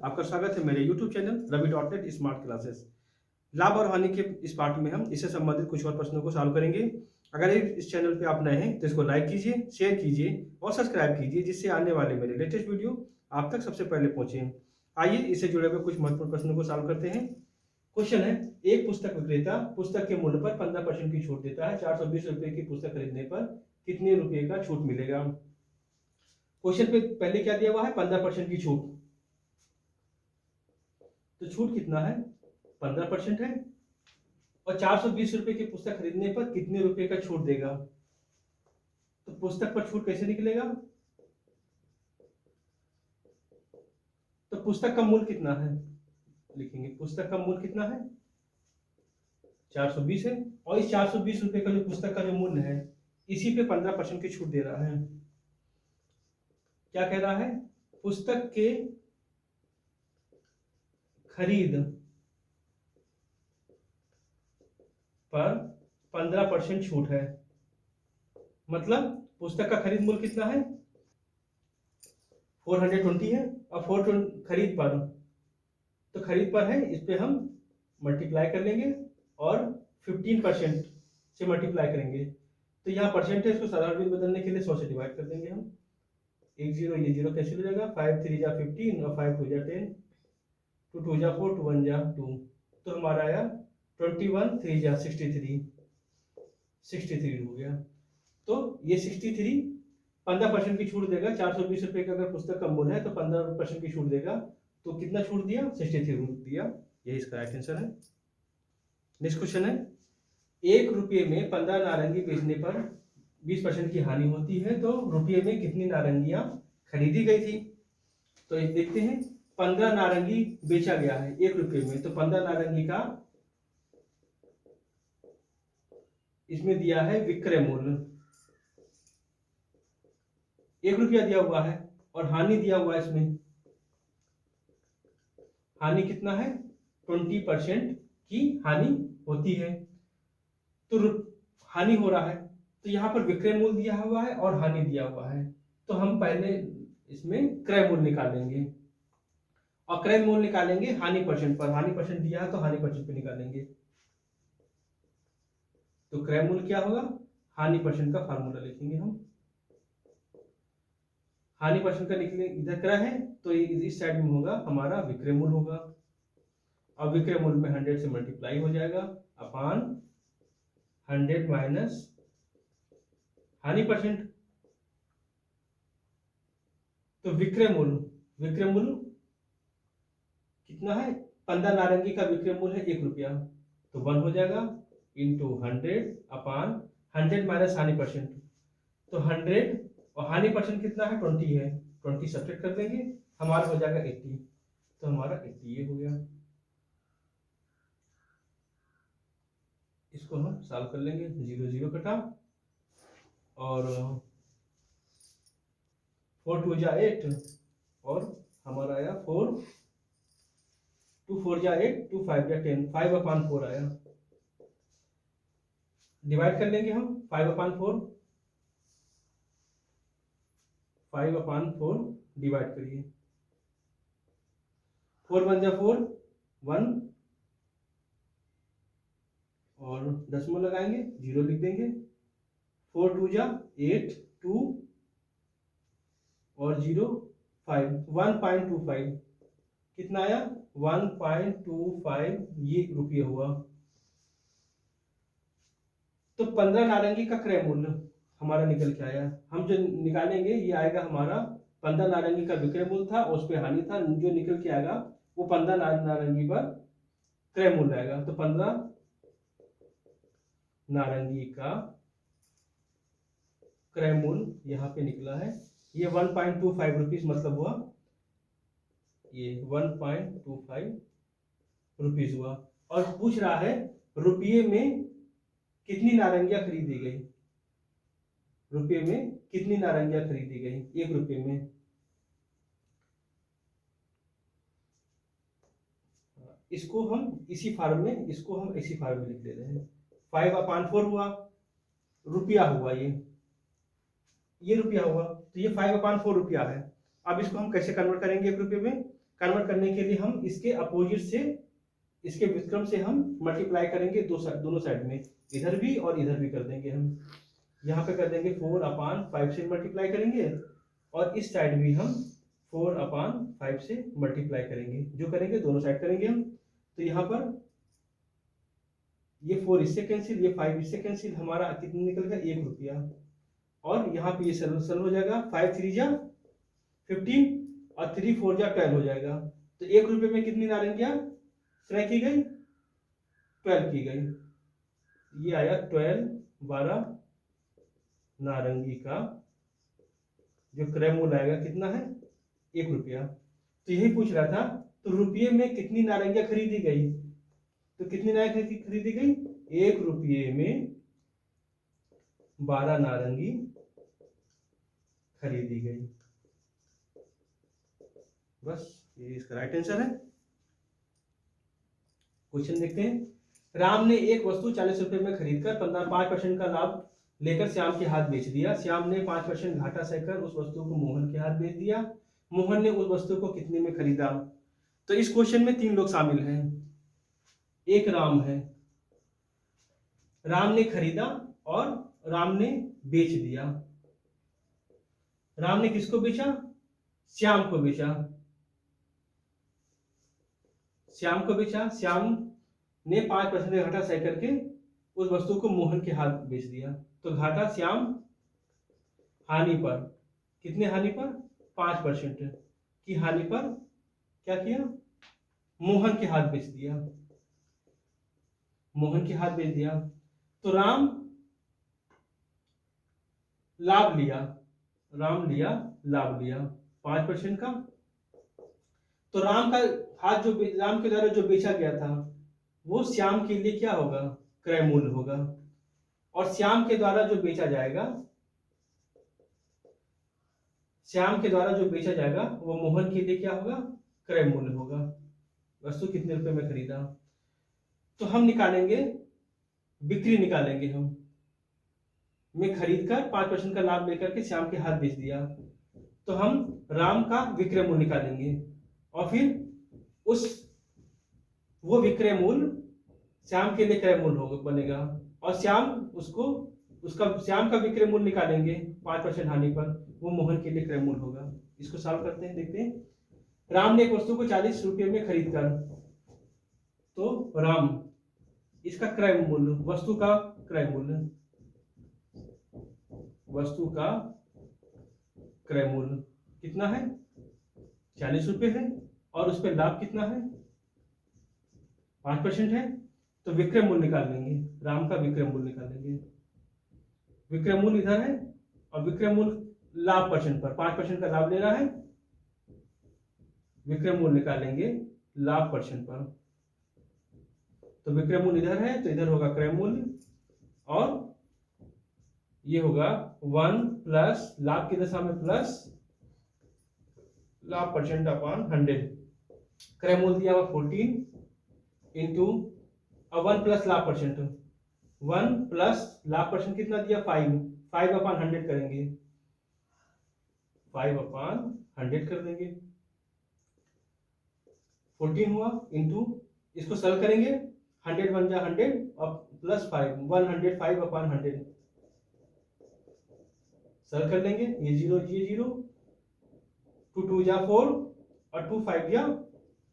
आपका स्वागत है मेरे YouTube channel ravi.net smart classes. लाभ और हानि के इस पार्ट में हम इससे संबंधित कुछ और प्रश्नों को सॉल्व करेंगे। अगर इस चैनल पे आप नए हैं तो इसको लाइक कीजिए, शेयर कीजिए और सब्सक्राइब कीजिए, जिससे आने वाले मेरे लेटेस्ट वीडियो आप तक सबसे पहले पहुंचे। आइए इससे जुड़े हुए कुछ महत्वपूर्ण प्रश्नों को सॉल्व करते हैं। क्वेश्चन है, एक पुस्तक विक्रेता पुस्तक के मूल्य पर 15% की छूट देता है। 420 रुपए की पुस्तक खरीदने पर कितने रुपए का छूट मिलेगा? क्वेश्चन पे पहले क्या दिया हुआ है? 15% की छूट। तो छूट कितना है? 15% है। और 420 रुपए की पुस्तक खरीदने पर कितने रुपए का छूट देगा? तो पुस्तक पर छूट कैसे निकलेगा? तो पुस्तक का मूल्य कितना है? लिखेंगे पुस्तक का मूल्य कितना है? 420 है। और इस 420 रुपए का जो पुस्तक का जो मूल्य है, इसी पे 15% की छूट दे रहा है। क्या कह रहा है? पुस्तक के खरीद पर 15% छूट है। मतलब पुस्तक का खरीद मूल्य कितना है? 420 है। और 420 खरीद पर, तो खरीद पर है, इस पे हम मल्टीप्लाई कर लेंगे और 15% से मल्टीप्लाई करेंगे। तो यहाँ परसेंटेज को साधारण में बदलने के लिए 100 से डिवाइड कर देंगे हम। एक जीरो, ये जीरो कैंसिल हो जाएगा। 5 3 जा 15 और 5 2 जा 10, 2 2 जा 4, 2 1 जा 2। तो हमारा आया 21, 3 जा 63 हो गया। तो ये 63 15% की छूट देगा। 420 रुपए का अगर पुस्तक का मूल्य है तो 15% की छूट देगा। तो कितना छूट दिया? 63 दिया। यही इसका राइट आंसर है। नेक्स्ट क्वेश्चन है, 1 रुपये में 15 नारंगी बेचने पर 20% की हानि होती है, तो रुपये में कितनी नारंगियां खरीदी गई थी? तो देखते हैं, 15 नारंगी बेचा गया है 1 रुपये में, तो 15 नारंगी का इसमें दिया है विक्रय मूल्य 1 रुपया दिया हुआ है, और हानि दिया हुआ है इसमें। हानि कितना है? 20% की हानि होती है। तो हानि हो रहा है, तो यहाँ पर विक्रय मूल्य दिया हुआ है और हानि दिया हुआ है। तो हम पहले इसमें क्रय मूल्य निकालेंगे, और क्रय मूल्य निकालेंगे हानि परसेंट पर। हानि परसेंट दिया है तो हानि परसेंट पे निकालेंगे। तो क्रय मूल्य क्या होगा? हानि परसेंट का फार्मूला लिखेंगे हम। हानि परसेंट का निकले, इधर क्रय है तो इस साइड में होगा हमारा विक्रय मूल्य होगा। और विक्रय मूल्य में 100 से मल्टीप्लाई हो जाएगा अपान 100 माइनस हानि परसेंट। तो विक्रय मूल्य कितना है? 15 नारंगी का विक्रय मूल्य है 1 रुपया, तो 1 हो जाएगा इंटू 100 अपान 100 माइनस हानि परसेंट। तो 100 और हानि परसेंट कितना है? 20 है। 20 सब्ट्रैक्ट कर देंगे, हमारा हो जाएगा 80। तो हमारा 80 ये हो गया। इसको हम सॉल्व कर लेंगे। 0 0 कटा, और 4 2 जा 8, और हमारा आया 4 2 4 जा 8, 2 5 जा 10, 5/4 आया। डिवाइड कर लेंगे हम 5/4, 5/4 डिवाइड करिए। 4 1 जा 4, 1, और दशमलव लगाएंगे, 0 लिख देंगे। 4 2 जा 8, 2 और 0 5, 1.25 कितना आया? 1.25 ये रुपये हुआ। तो 15 नारंगी का क्रय मूल्य हमारा निकल के आया। हम जो निकालेंगे ये आएगा हमारा 15 नारंगी का विक्रय मूल्य था, और उस पर हानि था। जो निकल के आएगा वो 15 नारंगी पर क्रय मूल्य आएगा। तो 15 नारंगी का क्रय मूल्य यहाँ पे निकला है। ये 1.25 रुपीज मतलब हुआ, ये 1.25 रुपीज हुआ। और पूछ रहा है रुपये में कितनी नारंगियां खरीदी गई? रुपये में कितनी नारंगियां खरीदी गई 1 रुपये में? इसको हम इसी फॉर्म में लिख दे रहे हैं। 5/4 हुआ, रुपया हुआ, ये रुपया हुआ, तो ये 5/4 रुपया है। अब इसको हम कैसे कन्वर्ट करेंगे 1 रुपये में? कन्वर्ट करने के लिए हम इसके अपोजिट से, इसके व्युत्क्रम से हम मल्टीप्लाई करेंगे दोनों साइड में, इधर भी और इधर भी कर देंगे हम। यहाँ पे कर देंगे 4/5 से मल्टीप्लाई करेंगे, और इस साइड भी हम 4/5 से मल्टीप्लाई करेंगे। जो करेंगे दोनों साइड करेंगे हम। तो यहाँ पर ये 4 इससे कैंसिल, ये 5 इससे कैंसिल, हमारा कितना निकल गया, 1 रुपया। और यहाँ पे ये सरल हो जाएगा, 5 3 जा 15 और 3 4 जा 12 हो जाएगा। तो 1 रुपये में कितनी नारंगियां क्रय की गई, 12 की गई। ये आया 12 नारंगी का जो क्रय मूल्य आएगा कितना है, 1 रुपया। तो यही पूछ रहा था, तो रुपये में कितनी नारंगियां खरीदी गई, तो कितनी नारंगी खरीदी गई, 1 रुपये में 12 नारंगी खरीदी गई। बस ये इसका राइट आंसर है। क्वेश्चन देखते हैं। राम ने एक वस्तु 40 रुपए में खरीदकर 5% का लाभ लेकर श्याम के हाथ बेच दिया। श्याम ने 5% घाटा सहकर उस वस्तु को मोहन के हाथ बेच दिया। मोहन ने उस वस्तु को कितने में खरीदा। तो इस क्वेश्चन में 3 लोग शामिल हैं। एक राम है, राम ने खरीदा और राम ने बेच दिया। राम ने किसको बेचा, श्याम को बेचा। श्याम को बेचा, श्याम ने 5% घाटा सह करके उस वस्तु को मोहन के हाथ बेच दिया। तो घाटा श्याम हानि पर, कितने हानि पर, 5% की हानि पर क्या किया, मोहन के हाथ बेच दिया। मोहन के हाथ बेच दिया। तो राम लाभ लिया, राम लिया लाभ लिया 5% का। तो राम का हाथ जो राम के द्वारा जो बेचा गया था वो श्याम के लिए क्या होगा, क्रय मूल्य होगा। और श्याम के द्वारा जो बेचा जाएगा, श्याम के द्वारा जो बेचा जाएगा वो मोहन के लिए क्या होगा, क्रय मूल्य होगा। वस्तु कितने रुपए में खरीदा। तो हम निकालेंगे, बिक्री निकालेंगे हम। मैं खरीद कर 5% का लाभ लेकर के श्याम के हाथ बेच दिया। तो हम राम का विक्रय मूल्य निकालेंगे और फिर वो विक्रय मूल्य श्याम के लिए क्रय मूल्य होगा बनेगा। और श्याम श्याम का विक्रय मूल्य निकालेंगे 5% हानि पर, वो मोहन के लिए क्रय मूल्य होगा। इसको सॉल्व करते हैं, देखते हैं। राम ने एक वस्तु को 40 रुपये में खरीद कर, तो राम इसका क्रय मूल्य, वस्तु का क्रय मूल्य, वस्तु का क्रय मूल्य कितना है, 40 रुपये है। और उस पर लाभ कितना है, 5% है। तो विक्रय मूल्य निकाल लेंगे, राम का विक्रय मूल्य निकालेंगे। विक्रय मूल्य इधर है और विक्रय मूल्य लाभ परसेंट पर, 5% का लाभ ले रहा है। विक्रय मूल्य निकालेंगे लाभ परसेंट पर। तो विक्रय मूल्य इधर है तो इधर होगा क्रय मूल्य, और ये होगा 1 प्लस लाभ की दशा में प्लस लाभ परसेंट अपॉन 100। क्रय मूल्य दिया हुआ 14 इंटू 1 प्लस लाभ परसेंट, 1 प्लस लाभ परसेंट कितना दिया, 5 अपॉन 100 करेंगे, 5/100 कर देंगे। 14 हुआ इंटू, इसको सरल करेंगे, 100 बन जा 100 और प्लस 5, 105/100 सरल कर लेंगे। ये 0 ये 0, 2 2 जा 4 और 2 5 जा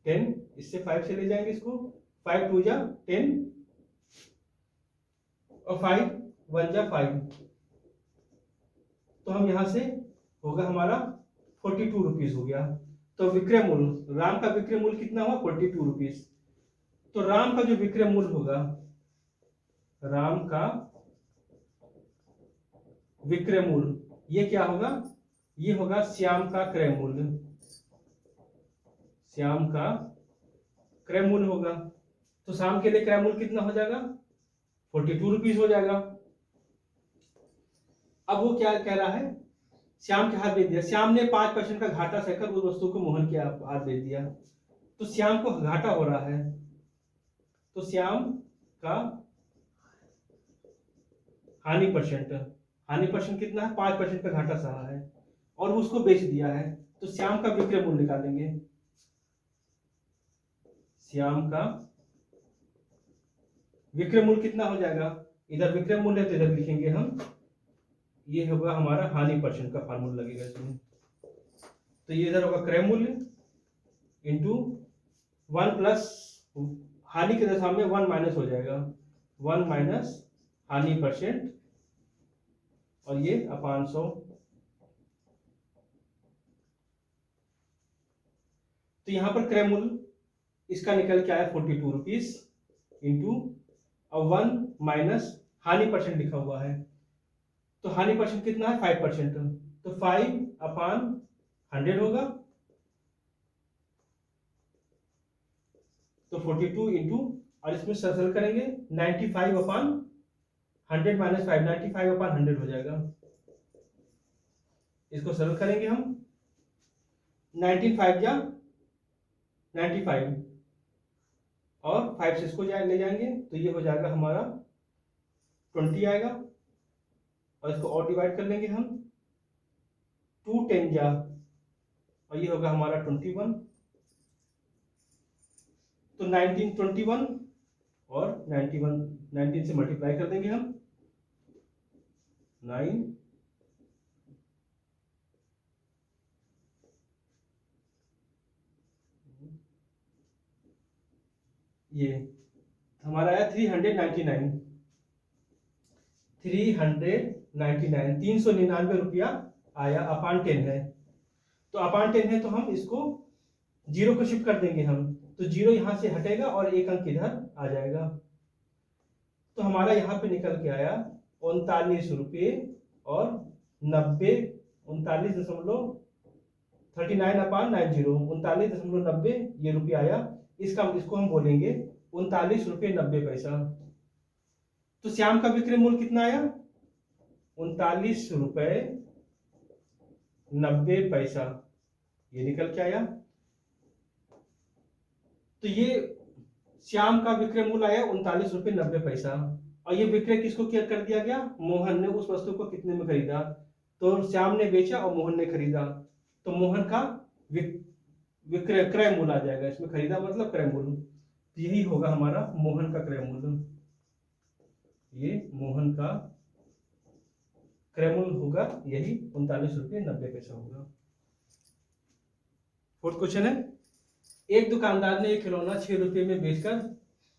10, इससे 5 से ले जाएंगे इसको, 5 2 जा 10 और 5 1 जा 5। तो हम यहां से होगा हमारा 42 रुपीज हो गया। तो विक्रय मूल्य, राम का विक्रय मूल्य कितना हुआ, 42 रुपीज। तो राम का जो विक्रय मूल्य होगा, राम का विक्रय मूल्य ये क्या होगा, ये होगा श्याम का क्रय मूल्य, श्याम का क्रय मूल्य होगा। तो श्याम के लिए क्रय मूल्य कितना हो जाएगा, 42 रुपीज हो जाएगा। अब वो क्या कह रहा है, श्याम के हाथ बेच दिया। श्याम ने 5% का घाटा सहकर उस वस्तु को मोहन के हाथ बेच दिया। तो श्याम को घाटा हो रहा है, तो श्याम का हानि परसेंट कितना है, 5% का घाटा सहा है और उसको बेच दिया है। तो श्याम का विक्रय मूल्य निकालेंगे। श्याम का विक्रय मूल्य कितना हो जाएगा, इधर विक्रय मूल्य है तो इधर लिखेंगे हम, ये होगा हमारा हानि परसेंट का फार्मूला लगेगा इसमें। तो ये इधर होगा क्रय मूल्य इंटू 1 प्लस हानि की दशा में 1 माइनस हो जाएगा, 1 माइनस हानि परसेंट, और ये अपान 100। तो यहां पर क्रय मूल्य इसका निकल के आया 42 रुपीज इंटू 1 माइनस हानि परसेंट लिखा हुआ है, तो हानि परसेंट कितना है 5%, तो 5/100 होगा, तो 42 इंटू, और इसमें सरल करेंगे 95/100 माइनस 5, 95/100 हो जाएगा। इसको सरल करेंगे हम, 19 5 जा 95 और 5 से इसको ले जाएंगे तो ये हो जाएगा हमारा 20 आएगा, और इसको और डिवाइड कर लेंगे हम, 2 10 जा, और ये होगा हमारा 21, तो 19 21 और 19 से मल्टीप्लाई कर देंगे हम, 9 ये हमारा आया 399, 399 रुपया आया, अपान 10 है, तो अपान 10 है तो हम इसको जीरो को शिफ्ट कर देंगे हम, तो जीरो यहां से हटेगा और एक अंक इधर आ जाएगा, तो हमारा यहाँ पे निकल के आया 39 रुपये और 90, 39.39 39.90 ये रुपया आया, इसको हम बोलेंगे 39 रुपये 90 पैसा। तो श्याम का विक्रय मूल्य कितना आया, 39 रुपये 90 पैसा, ये निकल के आया। तो ये श्याम का विक्रय मूल्य आया 39 रुपये 90 पैसा, और ये विक्रय किसको क्या कर दिया गया, मोहन ने उस वस्तु को कितने में खरीदा, तो श्याम ने बेचा और मोहन ने खरीदा, तो मोहन का विक्रय क्रय मूल्य आ जाएगा इसमें, खरीदा मतलब क्रय मूल्य, तो यही होगा हमारा मोहन का क्रय मूल्य, ये मोहन का क्रय मूल्य होगा यही 39 रुपये 90 पैसा होगा। फोर्थ क्वेश्चन है, एक दुकानदार ने एक खिलौना 6 रुपये में बेचकर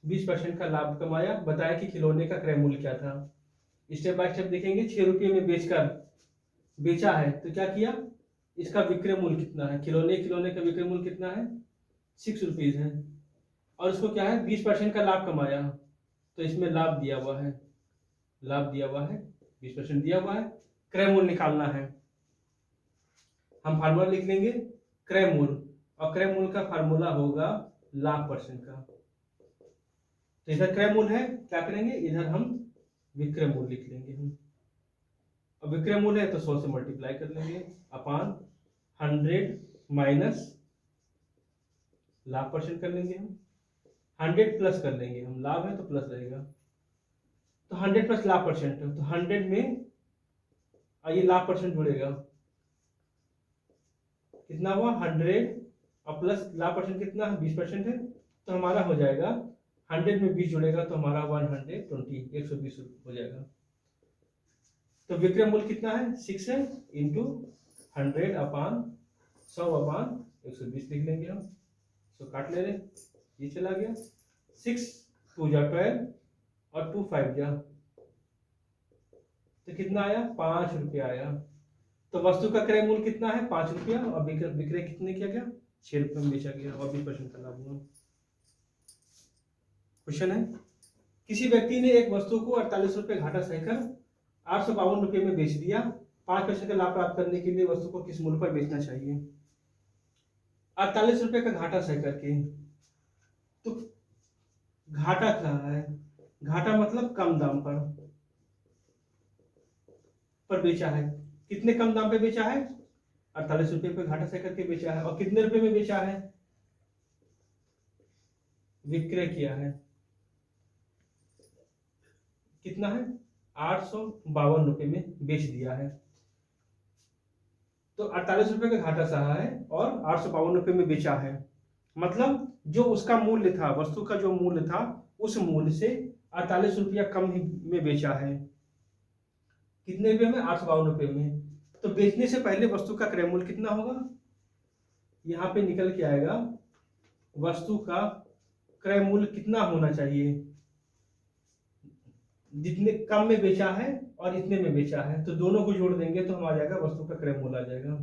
20% का लाभ कमाया, बताया कि खिलौने का क्रय मूल्य क्या था। स्टेप बाय स्टेप देखेंगे, 6 रुपये में बेचा है तो क्या किया, इसका विक्रय मूल्य कितना है, खिलौने का विक्रय मूल्य कितना है 6 रुपीज है, और इसको क्या है 20% का लाभ कमाया, तो इसमें लाभ दिया हुआ है 20% दिया हुआ है, क्रय मूल्य निकालना है, हम फार्मूला लिख लेंगे क्रय मूल्य, और क्रय मूल्य का फार्मूला होगा लाभ परसेंट का, तो इधर क्रय मूल्य है, क्या करेंगे इधर हम विक्रय मूल्य लिख लेंगे हम, अब विक्रय मूल्य है तो 100 से मल्टीप्लाई कर लेंगे, अपान 100 माइनस लाभ परसेंट कर लेंगे हम, 100 प्लस कर लेंगे हम, लाभ है तो प्लस रहेगा, तो 100 प्लस लाभ परसेंट, तो 100 में ये लाभ परसेंट जुड़ेगा, कितना हुआ 100 और प्लस लाभ परसेंट कितना है 20% है, तो हमारा हो जाएगा 100 में 20 जुड़ेगा तो हमारा 120 हो जाएगा, तो विक्रय मूल्य कितना है 6 है, इंटू 100 अपान 100 अपान 120 लिख लेंगे हम, तो काट ले रहे, ये चला गया, 6 2 जा 12 और 2 5 जा, तो कितना आया 5 रुपया आया, तो वस्तु का क्रय मूल्य कितना है 5 रुपया, और विक्रय कितने किया गया 6 रुपये में बेचा गया, और 20% का लाभ हुआ। क्वेश्चन है, किसी व्यक्ति ने एक वस्तु को 48 रुपये घाटा सहकर 852 रुपये में बेच दिया, 5% का लाभ प्राप्त करने के लिए वस्तु को किस मूल्य पर बेचना चाहिए। 48 रुपये का घाटा सह करके, तो घाटा क्या है, घाटा मतलब कम दाम पर बेचा है, कितने कम दाम पे बेचा है 48 रुपये पे घाटा सह करके बेचा है, और कितने रुपए में बेचा है, विक्रय किया है, कितना है 852 रुपये में बेच दिया है, तो 48 रुपये का घाटा सहा है और 852 रुपये में बेचा है, मतलब जो उसका मूल्य था, वस्तु का जो मूल्य था उस मूल्य से 48 रुपया कम में बेचा है। कितने रुपये में? 852 रुपये में। तो बेचने से पहले वस्तु का क्रय मूल्य कितना होगा? यहाँ पे निकल के आएगा वस्तु का क्रय मूल्य कितना होना चाहिए, जितने कम में बेचा है और इतने में बेचा है, तो दोनों को जोड़ देंगे तो हम आ जाएगा वस्तु का क्रय मूल्य आ जाएगा।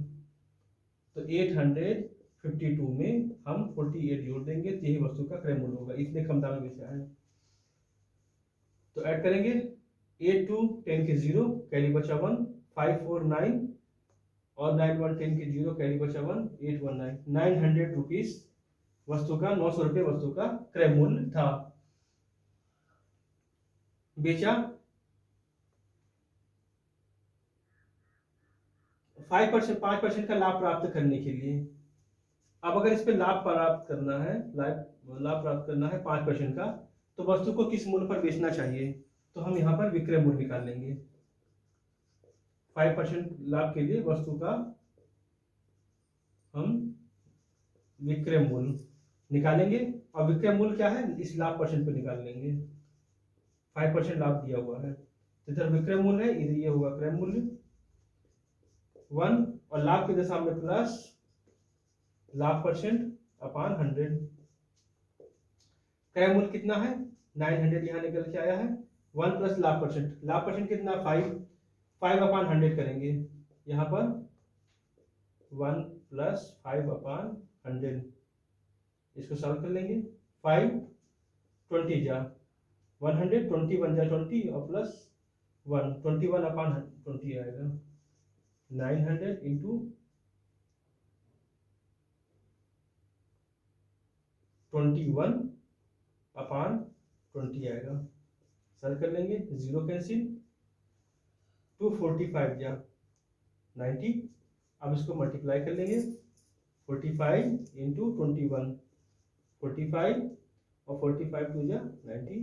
तो 852 में हम 48 जोड़ देंगे तो यही वस्तु का क्रय मूल्य होगा, इतने कम दाम में बेचा है। तो ऐड करेंगे 8 2 10 के 0, कैरी बचा 1, 5 4 9 और 9 1 10 के 0, कैरी बचा 1, 8 1 9, 900 रुपीज वस्तु का, 900 रुपये वस्तु का क्रय मूल्य था। बेचा 5% का लाभ प्राप्त करने के लिए। अब अगर इस पे लाभ प्राप्त करना है, लाभ प्राप्त करना है 5% का, तो वस्तु को किस मूल्य पर बेचना चाहिए? तो हम यहाँ पर विक्रय मूल्य निकाल लेंगे। 5% लाभ के लिए वस्तु का हम विक्रय मूल्य निकालेंगे, और विक्रय मूल्य क्या है? इस लाभ परसेंट पे निकाल लेंगे। 5% लाभ दिया हुआ है, तो इधर विक्रय मूल्य है, इधर ये होगा क्रय मूल्य 1, और लाभ के दशा में प्लस लाभ परसेंट अपान 100। क्रय मूल्य कितना है? 900 यहाँ निकल के आया है। 1 प्लस लाभ परसेंट कितना? 5 अपान 100 करेंगे यहाँ पर, 1 प्लस 5 अपान 100, इसको सॉल्व कर लेंगे। 5 20 जा 100, 20 1 जा 20 और प्लस 1, 21 अपान 20 आएगा। 900 इंटू 21 अपान 20 आएगा, सॉल्व कर लेंगे। 0 कैंसिल, 245 जा 90। अब इसको मल्टीप्लाई कर लेंगे, 45 इंटू 21, 45 और 45 2 जा 90,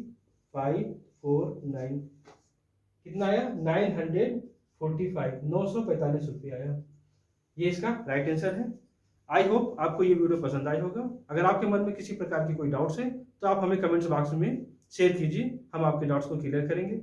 5 4 9, कितना आया? 945, 945 रुपये आया। ये इसका राइट आंसर है। आई होप आपको ये वीडियो पसंद आई होगा। अगर आपके मन में किसी प्रकार की कोई डाउट्स है तो आप हमें कमेंट्स बॉक्स में शेयर कीजिए, हम आपके डाउट्स को क्लियर करेंगे।